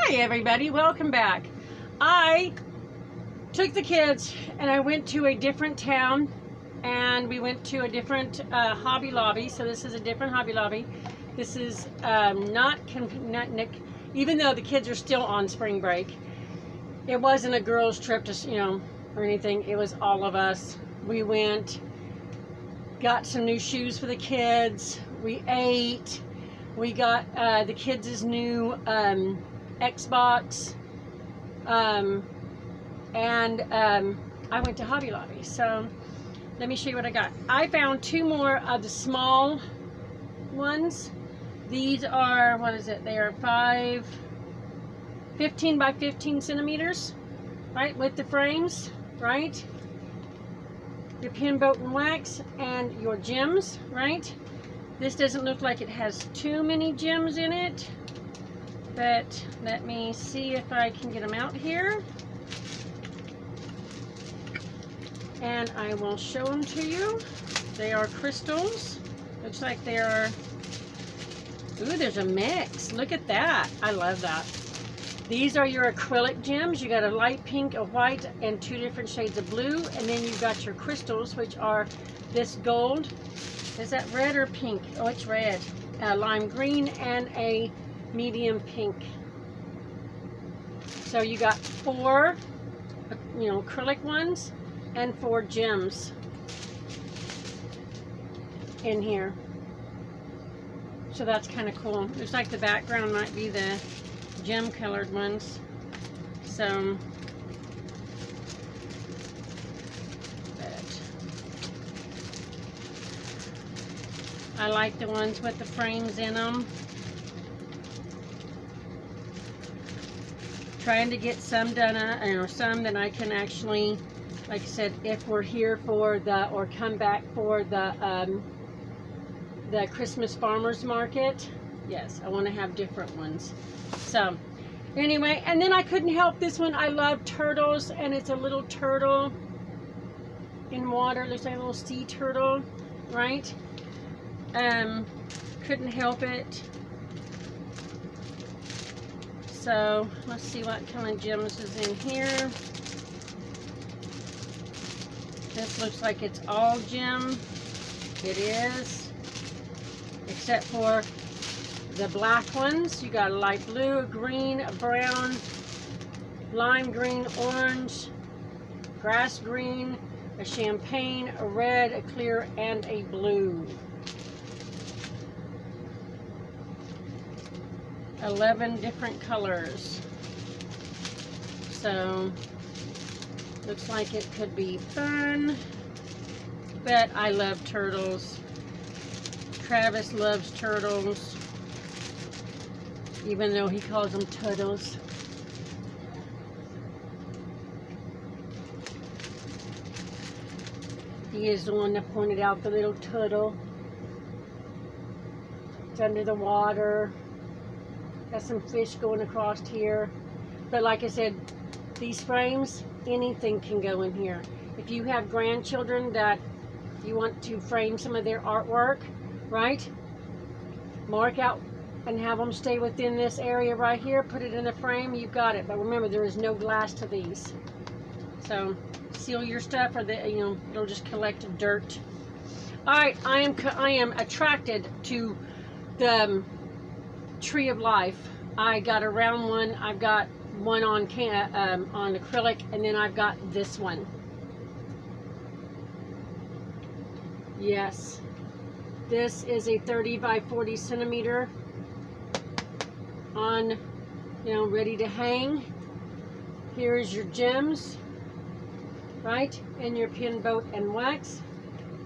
Hi everybody, welcome back. I took the kids and I went to a different town and we went to a different Hobby Lobby. So this is a different Hobby Lobby. This is not even though the kids are still on spring break, it wasn't a girls trip to, or anything. It was all of us. We went, got some new shoes for the kids. We ate. We got the kids' new Xbox, and I went to Hobby Lobby. So let me show you what I got. I found two more of the small ones. These are, what is it? They are 15 by 15 centimeters, right? With the frames, right? Your pin, boat, and wax, and your gems, right? This doesn't look like it has too many gems in it, but let me see if I can get them out here. And I will show them to you. They are crystals. Looks like they are, ooh, there's a mix. Look at that. I love that. These are your acrylic gems. You got a light pink, a white, and two different shades of blue. And then you've got your crystals, which are this gold. Is that red or pink? Oh, it's red. Lime green and a medium pink. So you got four, acrylic ones and four gems in here. So that's kind of cool. Looks like the background might be the gem colored ones. So I like the ones with the frames in them. Trying to get some done, some that I can actually, like I said, if we're here for or come back for the Christmas farmers market. Yes, I want to have different ones. So anyway, and then I couldn't help this one. I love turtles, and it's a little turtle in water. Looks like a little sea turtle, right? Couldn't help it. So let's see what kind of gems is in here. This looks like it's all gem. It is, except for the black ones. You got a light blue, a green, a brown, lime green, orange, grass green, a champagne, a red, a clear, and a blue. 11 different colors. So looks like it could be fun, but I love turtles. Travis loves turtles, even though he calls them turtles. He is the one that pointed out the little turtle. It's under the water. Got some fish going across here. But like I said, these frames, anything can go in here. If you have grandchildren that you want to frame some of their artwork, right? Mark out and have them stay within this area right here. Put it in a frame, you've got it. But remember, there is no glass to these. So seal your stuff, or it'll just collect dirt. All right, I am attracted to the Tree of Life. I got a round one. I've got one on acrylic, and then I've got this one. Yes, this is a 30 by 40 centimeter on, ready to hang. Here's your gems, right, and your pin, boat, and wax.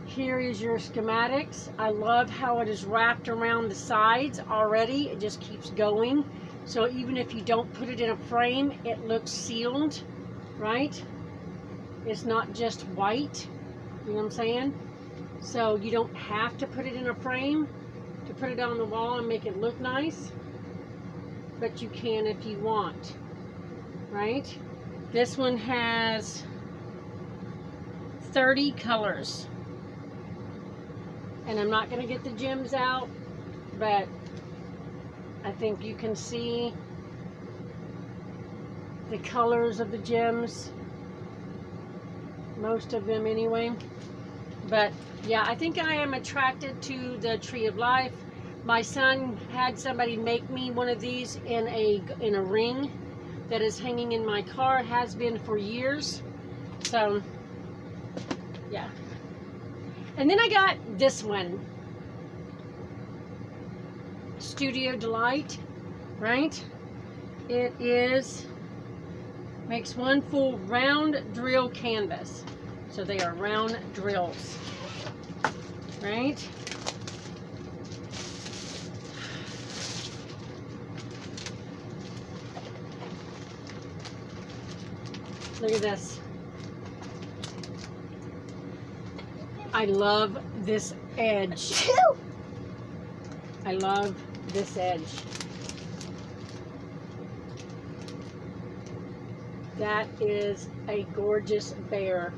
Here is your schematics. I love how it is wrapped around the sides already. It just keeps going. So even if you don't put it in a frame, it looks sealed, right? It's not just white, you know what I'm saying? So you don't have to put it in a frame to put it on the wall and make it look nice, but you can if you want, right? This one has 30 colors. And I'm not going to get the gems out, but I think you can see the colors of the gems. Most of them anyway. But yeah, I think I am attracted to the Tree of Life. My son had somebody make me one of these in a ring that is hanging in my car, has been for years. So yeah. And then I got this one, Studio Delight, right? It is, makes one full round drill canvas. So they are round drills, right? Look at this. I love this edge. I love this edge. That is a gorgeous bear.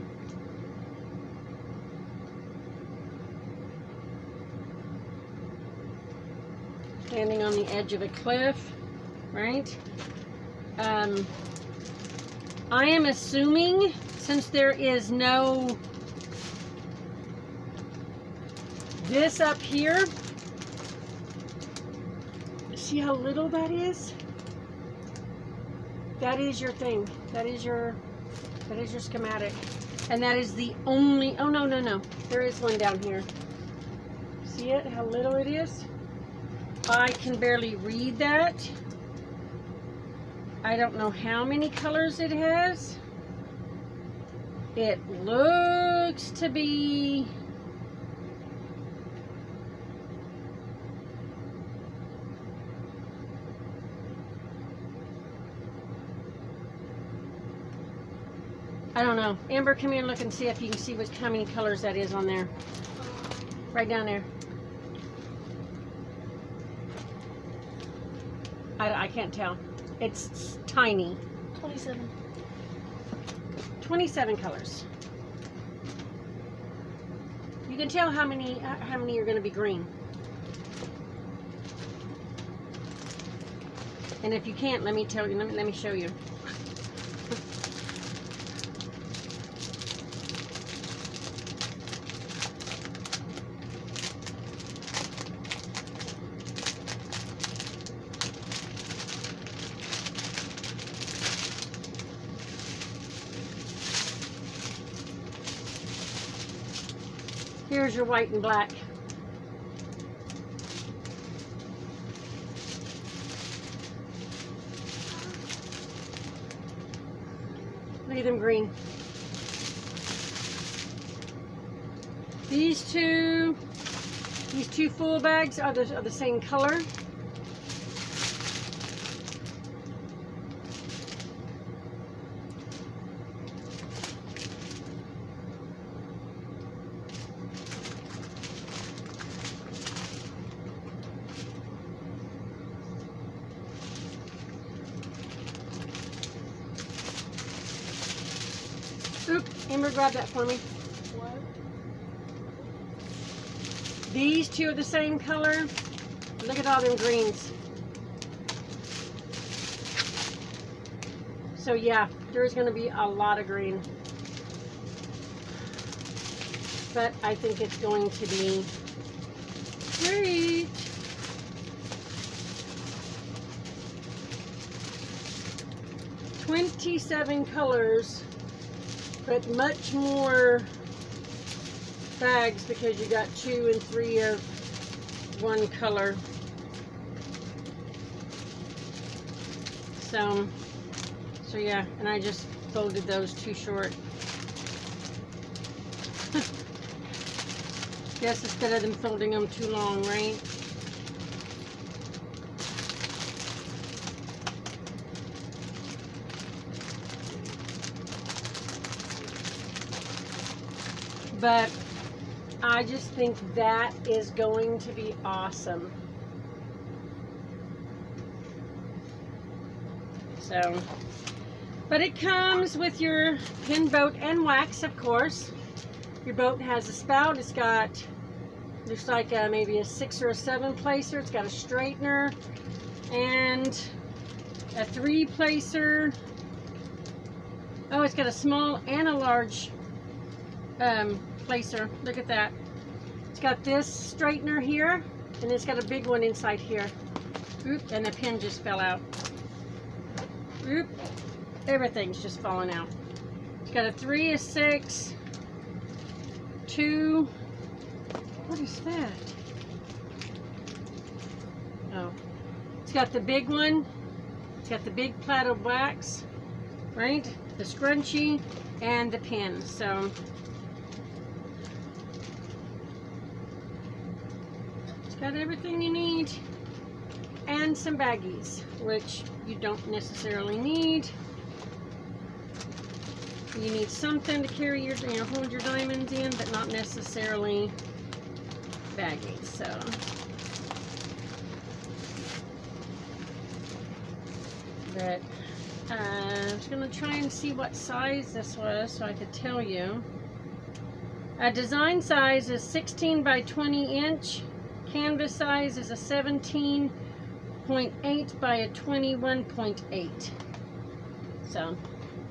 Standing on the edge of a cliff, right? I am assuming, since there is no this up here, see how little that is? That is your thing. That is your schematic. And that is the only, oh no. There is one down here. See it, how little it is? I can barely read that. I don't know how many colors it has. It looks to be I don't know. Amber, come here and look and see if you can see how many colors that is on there. Right down there. I can't tell. It's tiny. 27. 27 colors. You can tell how many are going to be green. And if you can't, let me tell you. Let me show you. Here's your white and black. Look at them green. These two full bags are the same color. Oop, Amber, grab that for me. What? These two are the same color. Look at all them greens. So yeah, there's going to be a lot of green. But I think it's going to be great. $27 colors. But much more bags because you got 2 and 3 of one color. So yeah, and I just folded those too short. Guess it's better than folding them too long, right? But I just think that is going to be awesome. So, but it comes with your pin boat and wax, of course. Your boat has a spout. It's got, looks like maybe a 6 or a 7 placer. It's got a straightener and a 3 placer Oh, it's got a small and a large placer. Look at that. It's got this straightener here, and it's got a big one inside here. Oop, and the pin just fell out. Oop, everything's just falling out. It's got a 3, a 6, 2. What is that? Oh, it's got the big one. It's got the big plaited wax, right? The scrunchie and the pin. So it's got everything you need, and some baggies, which you don't necessarily need. You need something to carry your, hold your diamonds in, but not necessarily baggies. So but I was going to try and see what size this was so I could tell you. Design size is 16 by 20 inch. Canvas size is a 17.8 by a 21.8. So,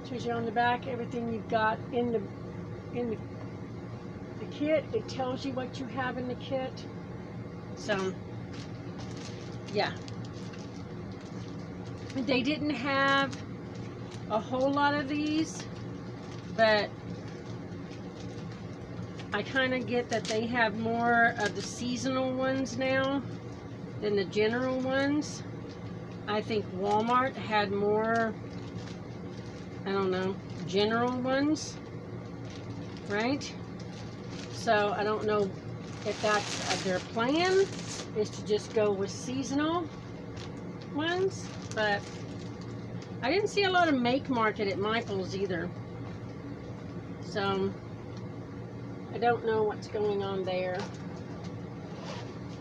shows you on the back everything you've got in the kit. It tells you what you have in the kit. So, yeah. They didn't have a whole lot of these, but I kind of get that they have more of the seasonal ones now than the general ones. I think Walmart had more, I don't know, general ones, right? So I don't know if that's their plan, is to just go with seasonal ones. But I didn't see a lot of make market at Michael's either. So I don't know what's going on there.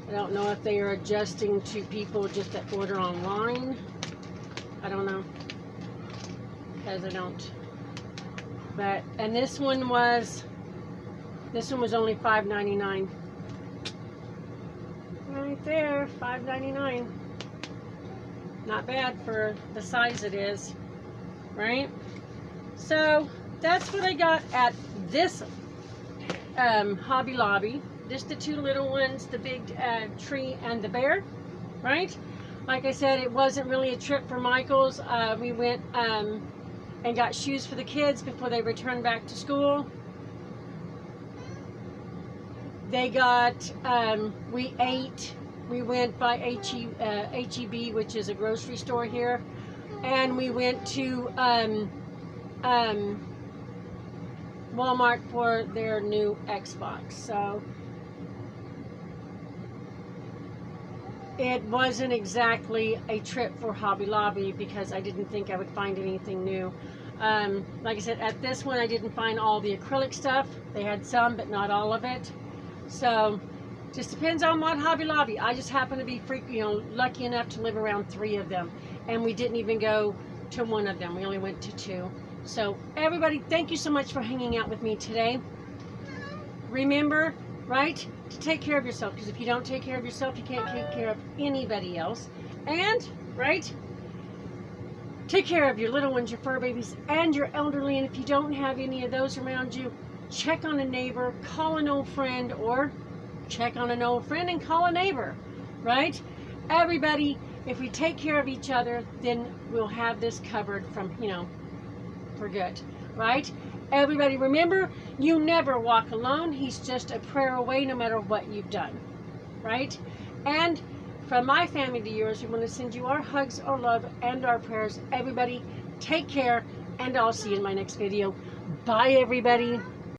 I don't know if they are adjusting to people just that order online. I don't know, because I don't. But, and this one was only $5.99. Right there, $5.99. Not bad for the size it is, right? So that's what I got at this Hobby Lobby. Just the two little ones, the big tree and the bear, right? Like I said, it wasn't really a trip for Michael's. We went and got shoes for the kids before they returned back to school. They got, we ate. We went by H-E-B, which is a grocery store here, and we went to Walmart for their new Xbox. So it wasn't exactly a trip for Hobby Lobby because I didn't think I would find anything new. Like I said, at this one I didn't find all the acrylic stuff. They had some, but not all of it. So just depends on what Hobby Lobby. I just happen to be lucky enough to live around 3 of them, and we didn't even go to 1 of them. We only went to 2. So everybody, thank you so much for hanging out with me today. Remember, right, to take care of yourself, because if you don't take care of yourself, you can't take care of anybody else. And, right, take care of your little ones, your fur babies, and your elderly. And if you don't have any of those around you, check on a neighbor, call an old friend, or check on an old friend and call a neighbor, right? Everybody, if we take care of each other, then we'll have this covered from, for good, right? Everybody, remember, you never walk alone. He's just a prayer away no matter what you've done, right? And from my family to yours, we want to send you our hugs, our love, and our prayers. Everybody, take care, and I'll see you in my next video. Bye, everybody.